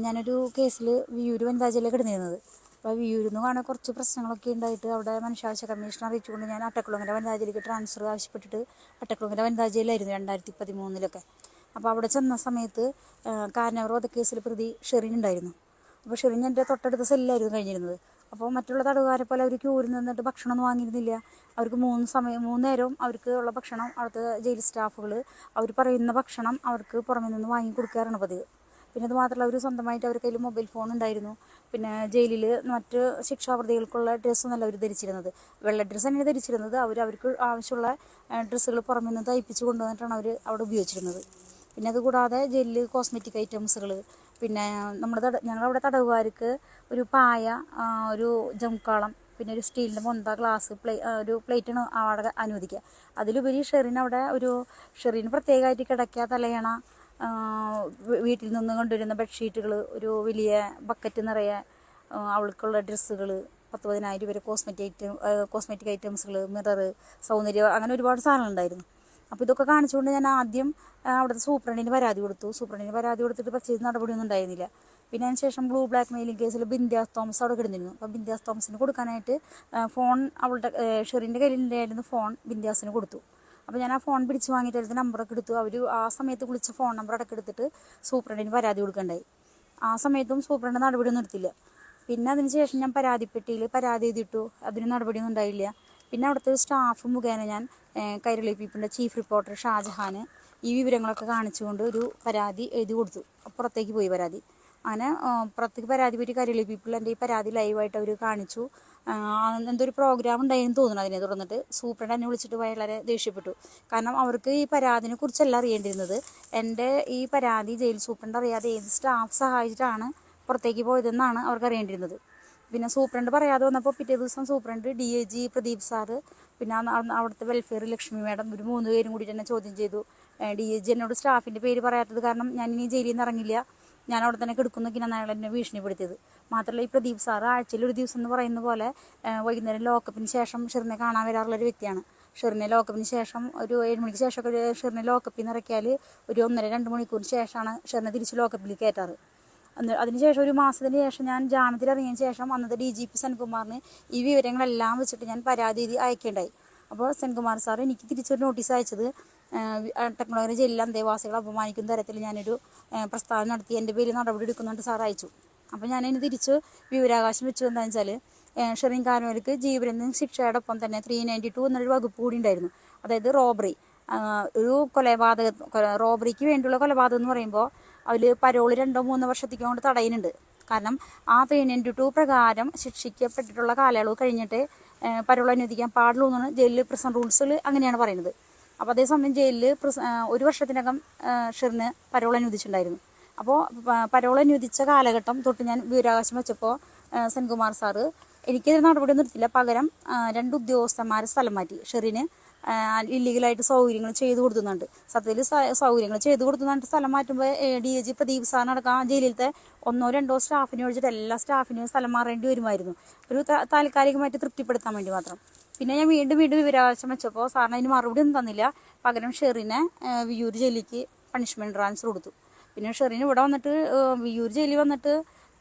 ഞാനൊരു കേസിൽ വിയ്യൂർ വനിതാ ജയിലിൽ കിടന്നിരുന്നത്. അപ്പോൾ വിയ്യൂരിൽ നിന്ന് കാണാൻ കുറച്ച് പ്രശ്നങ്ങളൊക്കെ ഉണ്ടായിട്ട് അവിടെ മനുഷ്യാവകാശ കമ്മീഷൻ അറിയിച്ചുകൊണ്ട് ഞാൻ അട്ടക്കുളങ്ങര വനിതാ ജയിലിലേക്ക് ട്രാൻസ്ഫർ ആവശ്യപ്പെട്ടിട്ട് അട്ടക്കുളങ്ങര വനിതാ ജയിലായിരുന്നു 2013 അപ്പോൾ അവിടെ ചെന്ന സമയത്ത് കാരനൂർ വധക്കേസിൽ പ്രതി ഷെറിൻ ഉണ്ടായിരുന്നു. അപ്പോൾ ഷെറിൻ എൻ്റെ തൊട്ടടുത്ത സെല്ലായിരുന്നു കഴിഞ്ഞിരുന്നത്. അപ്പോൾ മറ്റുള്ള തടവുകാരെ പോലെ അവർ ക്യൂരിൽ നിന്നിട്ട് ഭക്ഷണമൊന്നും വാങ്ങിയിരുന്നില്ല. അവർക്ക് 3 നേരവും അവർക്ക് ഉള്ള ഭക്ഷണം അവിടുത്തെ ജയിൽ സ്റ്റാഫുകൾ അവർ പറയുന്ന ഭക്ഷണം അവർക്ക് പുറമെ നിന്ന് വാങ്ങി കൊടുക്കാറാണ് പതിവ്. പിന്നെ അത് മാത്രമല്ല, അവർ സ്വന്തമായിട്ട് അവരുടെ കയ്യിൽ മൊബൈൽ ഫോൺ ഉണ്ടായിരുന്നു. പിന്നെ ജയിലിൽ മറ്റ് ശിക്ഷാപ്രതികൾക്കുള്ള ഡ്രസ്സൊന്നല്ല അവർ ധരിച്ചിരുന്നത്, വെള്ള ഡ്രസ്സ് തന്നെയാണ് ധരിച്ചിരുന്നത്. അവർക്ക് ആവശ്യമുള്ള ഡ്രസ്സുകൾ പുറമെ നിന്ന് തയ്പ്പിച്ച് കൊണ്ടുവന്നിട്ടാണ് അവർ അവിടെ ഉപയോഗിച്ചിരുന്നത്. പിന്നെ അതുകൂടാതെ ജയിലിൽ കോസ്മെറ്റിക് ഐറ്റംസുകൾ, പിന്നെ ഞങ്ങളവിടെ തടവുകാർക്ക് ഒരു പായ, ഒരു ജംകാളം, പിന്നെ ഒരു സ്റ്റീലിൻ്റെ മൊന്ത, ഗ്ലാസ്, ഒരു പ്ലേറ്റാണ് അവിടെ അനുവദിക്കുക. അതിലുപരി ഷെറിന് പ്രത്യേകമായിട്ട് കിടക്കുക, തലയണ, വീട്ടിൽ നിന്ന് കൊണ്ടുവരുന്ന ബെഡ്ഷീറ്റുകൾ, ഒരു വലിയ ബക്കറ്റ് നിറയെ അവൾക്കുള്ള ഡ്രസ്സുകൾ, 10,000 വരെ കോസ്മെറ്റിക് ഐറ്റംസുകൾ, മിറർ, സൗന്ദര്യം, അങ്ങനെ ഒരുപാട് സാധനങ്ങളുണ്ടായിരുന്നു. അപ്പോൾ ഇതൊക്കെ കാണിച്ചുകൊണ്ട് ഞാൻ ആദ്യം അവിടുത്തെ സൂപ്രണ്ടിന് പരാതി കൊടുത്തു. സൂപ്രണ്ടിന് പരാതി കൊടുത്തിട്ട് പ്രത്യേകിച്ച് നടപടിയൊന്നും ഉണ്ടായിരുന്നില്ല. പിന്നെ അതിന് ശേഷം ബ്ലൂ ബ്ലാക്ക് മെയിലിംഗ് കേസിൽ ബിന്ധ്യാസ് തോമസ് അവിടെ കിടന്നിരുന്നു. അപ്പോൾ ബിന്ധ്യാസ് തോമസിന് കൊടുക്കാനായിട്ട് ഫോൺ ഷെറിൻ്റെ കയ്യിലുണ്ടായിരുന്നു. ഫോൺ ബിന്ധ്യാസിന് കൊടുത്തു. അപ്പോൾ ഞാൻ ആ ഫോൺ പിടിച്ച് വാങ്ങിയിട്ട് അതിൻ്റെ നമ്പറൊക്കെ എടുത്തു. അവർ ആ സമയത്ത് വിളിച്ച ഫോൺ നമ്പർ അടക്കം എടുത്തിട്ട് സൂപ്രണ്ടിന് പരാതി കൊടുക്കണ്ടായി. ആ സമയത്തും സൂപ്രണ്ട് നടപടിയൊന്നും എടുത്തില്ല. പിന്നെ അതിന് ശേഷം ഞാൻ പരാതിപ്പെട്ടിയിൽ പരാതി എഴുതിയിട്ടു. അതിന് നടപടിയൊന്നും ഉണ്ടായില്ല. പിന്നെ അവിടുത്തെ സ്റ്റാഫ് മുഖേന ഞാൻ കൈരളി പീപ്പിളിൻ്റെ ചീഫ് റിപ്പോർട്ടർ ഷാജഹാന് ഈ വിവരങ്ങളൊക്കെ കാണിച്ചുകൊണ്ട് ഒരു പരാതി എഴുതി കൊടുത്തു. പുറത്തേക്ക് പോയി പരാതി. അങ്ങനെ പുറത്തേക്ക് പരാതി പറ്റി കൈരളി പീപ്പിൾ എൻ്റെ ഈ പരാതി ലൈവായിട്ട് അവർ കാണിച്ചു. എന്തൊരു പ്രോഗ്രാം ഉണ്ടായെന്ന് തോന്നുന്നു. അതിനെ തുടർന്നിട്ട് സൂപ്രണ്ട് എന്നെ വിളിച്ചിട്ട് വളരെ ദേഷ്യപ്പെട്ടു. കാരണം അവർക്ക് ഈ പരാതിനെ കുറിച്ചല്ല അറിയേണ്ടിരുന്നത്. എൻ്റെ ഈ പരാതി ജയിൽ സൂപ്രണ്ട് അറിയാതെ ഏത് സ്റ്റാഫ് സഹായിച്ചിട്ടാണ് പുറത്തേക്ക് പോയതെന്നാണ് അവർക്ക് അറിയേണ്ടിരുന്നത്. പിന്നെ സൂപ്രണ്ട് പറയാതെ വന്നപ്പോൾ പിറ്റേ ദിവസം സൂപ്രണ്ട് DIG പ്രദീപ് സാറ്, പിന്നെ അവിടുത്തെ വെൽഫെയർ ലക്ഷ്മി മാഡം, ഒരു 3 പേരും കൂടി തന്നെ ചോദ്യം ചെയ്തു. DIG എന്നോട് സ്റ്റാഫിൻ്റെ പേര് പറയാത്തത് കാരണം ഞാൻ ഇനി ജയിലിൽ നിന്ന് ഇറങ്ങില്ല, ഞാൻ അവിടെ തന്നെ കിടക്കുന്നൊക്കെയാണ് അയാൾ എന്നെ ഭീഷണിപ്പെടുത്തിയത്. മാത്രമല്ല, ഈ പ്രദീപ് സാറ് ആഴ്ചയിൽ ഒരു ദിവസം എന്ന് പറയുന്ന പോലെ വൈകുന്നേരം ലോക്കപ്പിന് ശേഷം ഷെറിനെ കാണാൻ വരാറുള്ളൊരു വ്യക്തിയാണ്. ഷെറിനെ ലോക്കപ്പിന് ശേഷം ഒരു 7 മണിക്ക് ശേഷമൊക്കെ ഷെറിനെ ലോക്കപ്പിൽ നിന്ന് ഇറക്കിയാൽ ഒരു 1.5-2 മണിക്കൂറിന് ശേഷമാണ് ഷെറിനെ തിരിച്ച് ലോക്കപ്പിലേക്ക് കയറ്റാറ്. അതിനുശേഷം ഒരു മാസത്തിന് ശേഷം ഞാൻ ജാമ്യത്തിൽ ഇറങ്ങിയതിന് ശേഷം അന്നത്തെ DGP സെൻകുമാറിന് ഈ വിവരങ്ങളെല്ലാം വെച്ചിട്ട് ഞാൻ പരാതി അയക്കേണ്ടായി. അപ്പോൾ സെൻകുമാർ സാർ എനിക്ക് തിരിച്ചൊരു നോട്ടീസ് അയച്ചത് അട്ടക്കുളങ്ങര ജയിലിലെ അന്തേവാസികളെ അപമാനിക്കുന്ന തരത്തിൽ ഞാനൊരു പ്രസ്താവന നടത്തി എൻ്റെ പേരിൽ നടപടി എടുക്കുന്നുണ്ട് സാർ അയച്ചു. അപ്പോൾ ഞാനതിന് തിരിച്ച് വിവരാവകാശം വെച്ചത് എന്താണെന്ന് വെച്ചാൽ ഷെറിൻ കാരനൂർക്ക് ജീവപര്യന്തം ശിക്ഷയോടൊപ്പം തന്നെ 392 എന്നൊരു വകുപ്പ് കൂടി ഉണ്ടായിരുന്നു. അതായത് റോബറി, ഒരു റോബറിക്ക് വേണ്ടിയുള്ള കൊലപാതകം എന്ന് പറയുമ്പോൾ അതിൽ പരോള് 2-3 വർഷത്തേക്ക് കൊണ്ട് തടയുന്നുണ്ട്. കാരണം ആ 392 പ്രകാരം ശിക്ഷിക്കപ്പെട്ടിട്ടുള്ള കാലയളവ് കഴിഞ്ഞിട്ട് പരോൾ അനുവദിക്കാൻ പാടുള്ളൂ എന്നാണ് ജയിലിൽ പ്രിസൺ റൂൾസിൽ അങ്ങനെയാണ് പറയുന്നത്. അപ്പോൾ അതേസമയം ജയിലിൽ 1 വർഷത്തിനകം ഷെറിന് പരോൾ അനുവദിച്ചിട്ടുണ്ടായിരുന്നു. അപ്പോൾ പരോൾ അനുവദിച്ച കാലഘട്ടം തൊട്ട് ഞാൻ വിവരാവകാശം വെച്ചപ്പോൾ സെൻകുമാർ സാറ് എനിക്കെതിരെ നടപടിയൊന്നും എടുത്തില്ല. പകരം 2 ഉദ്യോഗസ്ഥന്മാരെ സ്ഥലം മാറ്റി. ഷെറിന് ഇല്ലീഗലായിട്ട് സൗകര്യങ്ങൾ ചെയ്തു കൊടുക്കുന്നുണ്ട്. സത്യത്തിൽ സൗകര്യങ്ങൾ ചെയ്തു കൊടുക്കുന്നുണ്ട്. സ്ഥലം മാറ്റുമ്പോൾ DIG പ്രദീപ് സാറിനടക്കം ജയിലിലത്തെ 1-2 സ്റ്റാഫിനെ ഒഴിച്ചിട്ട് എല്ലാ സ്റ്റാഫിനെയും സ്ഥലം മാറേണ്ടി വരുമായിരുന്നു, ഒരു താൽക്കാലികമായിട്ട് തൃപ്തിപ്പെടുത്താൻ വേണ്ടി മാത്രം. പിന്നെ ഞാൻ വീണ്ടും വിവരാവകാശം വെച്ചപ്പോൾ സാറിന് അതിന് മറുപടി ഒന്നും തന്നില്ല. പകരം ഷെറിനെ വിയ്യൂർ ജയിലിലേക്ക് പണിഷ്മെൻറ്റ് ട്രാൻസ്ഫർ കൊടുത്തു. പിന്നെ ഷെറിന് ഇവിടെ വന്നിട്ട് വിയ്യൂർ ജയിലിൽ വന്നിട്ട്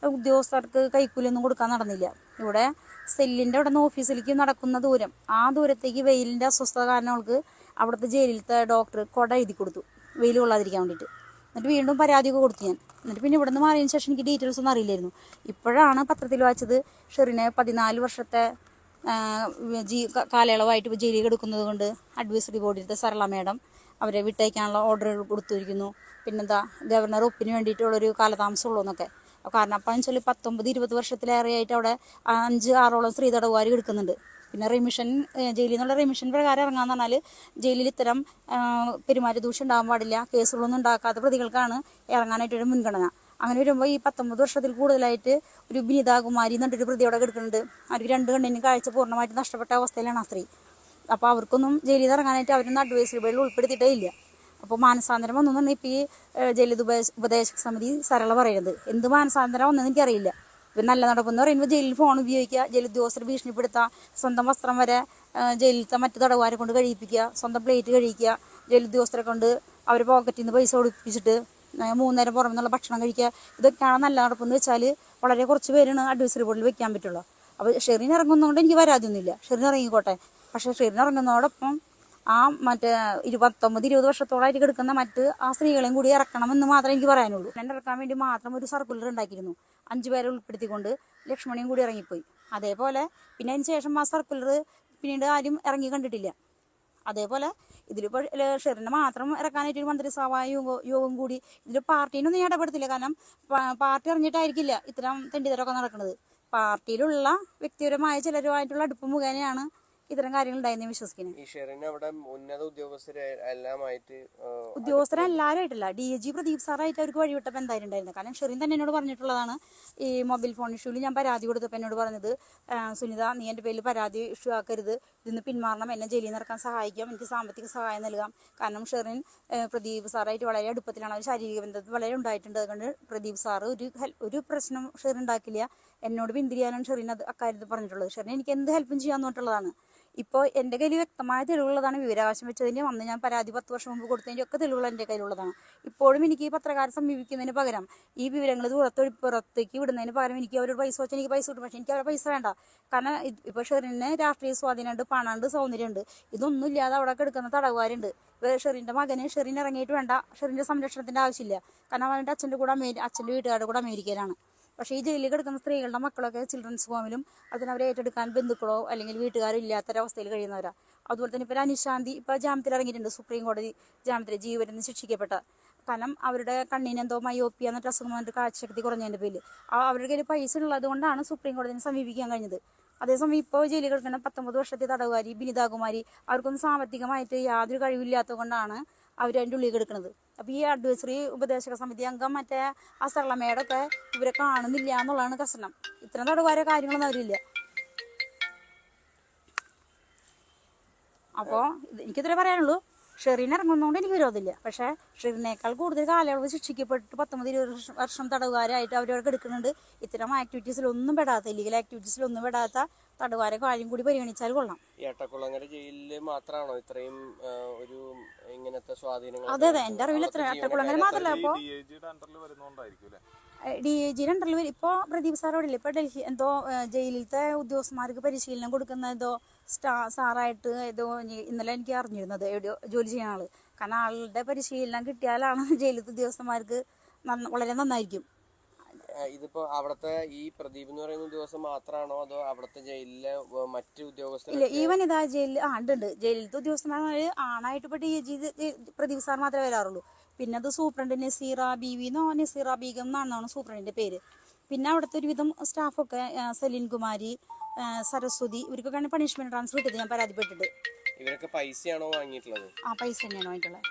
ഉദ്യോഗസ്ഥർക്ക് കൈക്കൂലിയൊന്നും കൊടുക്കാൻ നടന്നില്ല. ഇവിടെ സെല്ലിൻ്റെ അവിടെ നിന്ന് ഓഫീസിലേക്ക് നടക്കുന്ന ദൂരം, ആ ദൂരത്തേക്ക് വെയിലിൻ്റെ അസ്വസ്ഥത കാരണം അവൾക്ക് അവിടുത്തെ ജയിലിലത്തെ ഡോക്ടർ കൊട എഴുതി കൊടുത്തു, വെയിൽ കൊള്ളാതിരിക്കാൻ വേണ്ടിയിട്ട്. എന്നിട്ട് വീണ്ടും പരാതിയൊക്കെ കൊടുത്തു ഞാൻ. എന്നിട്ട് പിന്നെ ഇവിടെ നിന്ന് മാറിയതിന് ശേഷം എനിക്ക് ഡീറ്റെയിൽസ് ഒന്നും അറിയില്ലായിരുന്നു. ഇപ്പോഴാണ് പത്രത്തിൽ വായിച്ചത് ഷെറിനെ 14 വർഷത്തെ കാലയളവായിട്ട് ജയിലിൽ കിടക്കുന്നത് കൊണ്ട് അഡ്വൈസറി ബോർഡിലത്തെ സരള മാഡം അവരെ വിട്ടയക്കാനുള്ള ഓർഡറുകൾ കൊടുത്തിരിക്കുന്നു. പിന്നെന്താ, ഗവർണർ ഒപ്പിന് വേണ്ടിയിട്ടുള്ളൊരു കാലതാമസമുള്ളൂ എന്നൊക്കെ. കാരണം അപ്പം വെച്ചാൽ 19-20 വർഷത്തിലേറെയായിട്ട് അവിടെ 5-6ഓളം സ്ത്രീ തടവുകാർ കിടക്കുന്നുണ്ട്. പിന്നെ ജയിലിൽ നിന്നുള്ള റെമിഷൻ പ്രകാരം ഇറങ്ങാന്ന് പറഞ്ഞാൽ ജയിലിൽ ഇത്തരം പെരുമാറ്റ ദൂഷ്യം ഉണ്ടാകാൻ പാടില്ല, കേസുകളൊന്നും ഉണ്ടാക്കാത്ത പ്രതികൾക്കാണ് ഇറങ്ങാനായിട്ടൊരു മുൻഗണന. അങ്ങനെ വരുമ്പോൾ ഈ 19 വർഷത്തിൽ കൂടുതലായിട്ട് ഒരു ബിനിത കുമാരി എന്നിട്ടൊരു പ്രതി അവിടെ കിടക്കുന്നുണ്ട്. അവർക്ക് 2 കണ്ണിന് കാഴ്ച പൂർണ്ണമായിട്ട് നഷ്ടപ്പെട്ട അവസ്ഥയിലാണ് ആ സ്ത്രീ. അപ്പോൾ അവർക്കൊന്നും ജയിലിൽ നിന്ന് ഇറങ്ങാനായിട്ട് അവരൊന്നും അഡ്വൈസറി ബോർഡിൽ ഉൾപ്പെടുത്തിയിട്ടേ ഇല്ല. അപ്പോൾ മാനസാന്തരം വന്നൊന്നാണ് ഇപ്പോൾ ഈ ജയിൽ ഉപദേശക സമിതി സരള പറയുന്നത്. എന്ത് മാനസാന്തരം വന്നതെന്ന് എനിക്കറിയില്ല. ഇപ്പം നല്ല നടപ്പെന്ന് പറയുമ്പോൾ ജയിലിൽ ഫോൺ ഉപയോഗിക്കുക, ജയിൽ ഉദ്യോഗസ്ഥരെ ഭീഷണിപ്പെടുത്തുക, സ്വന്തം വസ്ത്രം വരെ ജയിലിലത്തെ മറ്റു തടവുകാരെ കൊണ്ട് കഴിയിപ്പിക്കുക, സ്വന്തം പ്ലേറ്റ് കഴിക്കുക, ജയിൽ ഉദ്യോഗസ്ഥരെ കൊണ്ട് അവരുടെ പോക്കറ്റിൽ നിന്ന് പൈസ ഒളിപ്പിച്ചിട്ട് 3 നേരം പുറമെ നിന്നുള്ള ഭക്ഷണം കഴിക്കുക, ഇതൊക്കെയാണ് നല്ല നടപ്പെന്ന് വെച്ചാൽ വളരെ കുറച്ച് പേരാണ് അഡ്വൈസറി ബോർഡിൽ വെക്കാൻ പറ്റുള്ളൂ. അപ്പോൾ ഷെറിൻ ഇറങ്ങുന്നതുകൊണ്ട് എനിക്ക് പരാതിയൊന്നുമില്ല, ഷെറിൻ ഇറങ്ങിക്കോട്ടെ. പക്ഷേ ഷെറിൻ ഇറങ്ങുന്നതോടൊപ്പം ആ മറ്റേ 19-20 വർഷത്തോളമായിട്ട് കിടക്കുന്ന മറ്റ് ആ സ്ത്രീകളെയും കൂടി ഇറക്കണമെന്ന് മാത്രമേ എനിക്ക് പറയാനുള്ളൂ. എന്നെ ഇറക്കാൻ വേണ്ടി മാത്രം ഒരു സർക്കുലർ ഉണ്ടാക്കിയിരുന്നു, 5 പേരെ ഉൾപ്പെടുത്തിക്കൊണ്ട്. ലക്ഷ്മണിയും കൂടി ഇറങ്ങിപ്പോയി. അതേപോലെ പിന്നെ അതിന് ശേഷം ആ സർക്കുലർ പിന്നീട് ആരും ഇറങ്ങി കണ്ടിട്ടില്ല. അതേപോലെ ഇതിലിപ്പോൾ ഷെറിനെ മാത്രം ഇറക്കാനായിട്ട് ഒരു മന്ത്രിസഭാ യോഗം കൂടി. ഇതിൽ പാർട്ടീനൊന്നും ഞാൻ ഇടപെടുത്തില്ല, കാരണം പാർട്ടി അറിഞ്ഞിട്ടായിരിക്കില്ല ഇത്തരം തെണ്ടിത്തരമൊക്കെ നടക്കുന്നത്. പാർട്ടിയിലുള്ള വ്യക്തിപരമായ ചിലരുമായിട്ടുള്ള അടുപ്പ് മുഖേനയാണ് ഇത്തരം കാര്യങ്ങൾ ഉണ്ടായെന്ന് വിശ്വസിക്കുന്നത്. ഉദ്യോഗസ്ഥരെല്ലാവരുമായിട്ടില്ല, DIG പ്രദീപ് സാറായിട്ട് അവർക്ക് വഴിവിട്ടപ്പോൾ എന്തായാലും ഉണ്ടായിരുന്നു. കാരണം ഷെറിൻ തന്നെ എന്നോട് പറഞ്ഞിട്ടുള്ളതാണ്, ഈ മൊബൈൽ ഫോൺ ഇഷ്യൂവിൽ ഞാൻ പരാതി കൊടുത്തപ്പോൾ എന്നോട് പറഞ്ഞത്, സുനിത നീ എൻ്റെ പേരിൽ പരാതി ഇഷ്യൂ ആക്കരുത്, ഇതിന്ന് പിന്മാറണം, എന്നെ ജയിലിൽ നിന്ന് ഇറക്കാൻ സഹായിക്കാം, എനിക്ക് സാമ്പത്തിക സഹായം നൽകാം. കാരണം ഷെറിൻ പ്രദീപ് സാറായിട്ട് വളരെ അടുപ്പത്തിലാണ്, അവർ ശാരീരിക ബന്ധത്തിൽ വളരെ ഉണ്ടായിട്ടുണ്ട്. അതുകൊണ്ട് പ്രദീപ് സാറ് ഒരു പ്രശ്നം ഷെറിൻ ഉണ്ടാക്കില്ല, എന്നോട് പിന്തിരിയാനാണ് ഷെറിൻ അക്കാര്യത്തിൽ പറഞ്ഞിട്ടുള്ളത്. ഷെറിൻ എനിക്ക് എന്ത് ഹെൽപ്പും ചെയ്യാൻ പറഞ്ഞിട്ടുള്ളതാണ്. ഇപ്പോൾ എൻ്റെ കയ്യിൽ വ്യക്തമായ തെളിവുള്ളതാണ്, വിവരാവകാശം വെച്ചതിന് വന്ന് ഞാൻ പരാതി 10 വർഷം മുമ്പ് കൊടുത്തതിൻ്റെ ഒക്കെ തെളിവുകൾ എൻ്റെ കയ്യിലുള്ളതാണ്. ഇപ്പോഴും എനിക്ക് ഈ പത്രക്കാരെ സമീപിക്കുന്നതിന് പകരം ഈ വിവരങ്ങൾ പുറത്തേക്ക് വിടുന്നതിന് പകരം എനിക്ക് അവരോട് പൈസ വെച്ചാൽ എനിക്ക് പൈസ കിട്ടും. പക്ഷേ എനിക്ക് അവരുടെ പൈസ വേണ്ട. കാരണം ഇപ്പോൾ ഷെറിന് രാഷ്ട്രീയ സ്വാധീനമുണ്ട്, പണമുണ്ട്, സൗന്ദര്യമുണ്ട്. ഇതൊന്നും ഇല്ലാതെ അവിടെ കിടക്കുന്ന തടവുകാരുണ്ട്. ഷെറിൻ്റെ മകന് ഷെറിൻ ഇറങ്ങിയിട്ട് വേണ്ട, ഷെറിൻ്റെ സംരക്ഷണത്തിൻ്റെ ആവശ്യമില്ല. കാരണം അവൻ്റെ അച്ഛൻ്റെ വീട്ടുകാരുടെ കൂടെ അമേരിക്കയിലാണ്. പക്ഷേ ഈ ജയിലിൽ കിടക്കുന്ന സ്ത്രീകളുടെ മക്കളൊക്കെ ചിൽഡ്രൻസ് ഹോമിലും അതിനവരെ ഏറ്റെടുക്കാൻ ബന്ധുക്കളോ അല്ലെങ്കിൽ വീട്ടുകാരോ ഇല്ലാത്തൊരവസ്ഥയിൽ കഴിയുന്നവരാണ്. അതുപോലെ തന്നെ ഇപ്പോൾ അനുശാന്തി ഇപ്പോൾ ജാമ്യത്തിൽ ഇറങ്ങിയിട്ടുണ്ട്, സുപ്രീം കോടതി ജാമ്യത്തിൽ ജീവപര്യന്തം ശിക്ഷിക്കപ്പെട്ട. കാരണം അവരുടെ കണ്ണിനെന്തോ മയോപ്പിയ എന്നിട്ട് അസുഖം വന്നിട്ട് കാഴ്ചശക്തി കുറഞ്ഞതിൻ്റെ പേരിൽ അവരുടെ കയ്യിൽ പൈസ ഉള്ളത് കൊണ്ടാണ് സുപ്രീം കോടതിയെ സമീപിക്കാൻ കഴിഞ്ഞത്. അതേസമയം ഇപ്പോൾ ജയിലിൽ കിടക്കുന്ന 19 വർഷത്തെ തടവുകാരി ബിനിതാകുമാരി, അവർക്കൊന്നും സാമ്പത്തികമായിട്ട് യാതൊരു കഴിവില്ലാത്തത് കൊണ്ടാണ് അവർ അതിൻ്റെ ഉള്ളിൽ കിടക്കുന്നത്. അപ്പോൾ ഈ അഡ്വൈസറി ഉപദേശക സമിതി അംഗം മറ്റേ അസർളമേടൊക്കെ ഇവരെ കാണുന്നില്ല എന്നുള്ളതാണ് പ്രശ്നം. ഇത്തരം തടവുകാരെ കാര്യങ്ങളൊന്നും അവരില്ല. അപ്പോൾ എനിക്കിത്രേ പറയാനുള്ളൂ, ഷെറിൻ ഇറങ്ങുന്നതുകൊണ്ട് എനിക്ക് വിരോധമില്ല. പക്ഷേ ഷെറിനേക്കാൾ കൂടുതൽ കാലയളവ് ശിക്ഷിക്കപ്പെട്ട് 19-20 വർഷം തടവുകാരായിട്ട് അവരവർക്ക് എടുക്കുന്നുണ്ട്. ഇത്തരം ആക്ടിവിറ്റീസിലൊന്നും പെടാത്ത, ഇല്ലീഗൽ ആക്ടിവിറ്റീസിലൊന്നും പെടാത്ത തടവുകാരെ കാര്യം കൂടി പരിഗണിച്ചാൽ കൊള്ളാം. എട്ടക്കുളങ്ങര ജയിലിൽ മാത്രമാണോ ഇത്രയും ഒരു ഇങ്ങനത്തെ സ്വാധീനങ്ങൾ? അതെ അതെ, എൻ്റെ അറിവിൽ എത്ര എട്ടക്കുളങ്ങര മാത്രമല്ല. അപ്പോൾ DIGയുടെ അണ്ടറിൽ ഇപ്പോൾ പ്രദീപ് സാറോടില്ല. ഇപ്പോൾ ഡൽഹി എന്തോ ജയിലിലത്തെ ഉദ്യോഗസ്ഥന്മാർക്ക് പരിശീലനം കൊടുക്കുന്ന എന്തോ സാറായിട്ട് ഏതോ ഇന്നലെ എനിക്ക് അറിഞ്ഞിരുന്നത് എവിടെയോ ജോലി ചെയ്യുന്ന ആള്. കാരണം ആളുടെ പരിശീലനം കിട്ടിയാലാണ് ജയിലിലത്തെ ഉദ്യോഗസ്ഥന്മാർക്ക് വളരെ നന്നായിരിക്കും. ഇതിപ്പോ അവിടുത്തെ ഈ പ്രദീപ് എന്ന് പറയുന്ന ഉദ്യോഗസ്ഥൻ മാത്രമാണോ അതോ അവിടുത്തെ ജയിലിലെ മറ്റു ഉദ്യോഗസ്ഥർ? ഇല്ല, ഈ വനിതാ ജയിലിൽ ഉണ്ട്. ജയിലിലത്തെ ഉദ്യോഗസ്ഥന്മാർ ആണായിട്ട് ഇപ്പോൾ DIG പ്രദീപ് സാർ മാത്രമേ വരാറുള്ളൂ. പിന്നെ അത് സൂപ്രണ്ട് നസീറ ബീഗം എന്നാണ് സൂപ്രണ്ടിന്റെ പേര്. പിന്നെ അവിടുത്തെ ഒരുവിധം സ്റ്റാഫൊക്കെ സലീൻ കുമാരി, സരസ്വതി, ഇവർക്കൊക്കെയാണ് പണിഷ്മെന്റ് ട്രാൻസ്ഫർ കിട്ടിയത്. ഞാൻ പരാതിപ്പെട്ടിട്ട്. ഇവരൊക്കെ പൈസയാണോ വാങ്ങിയിട്ടുള്ളത്? പൈസ തന്നെയാണ് വാങ്ങിയിട്ടുള്ളത്.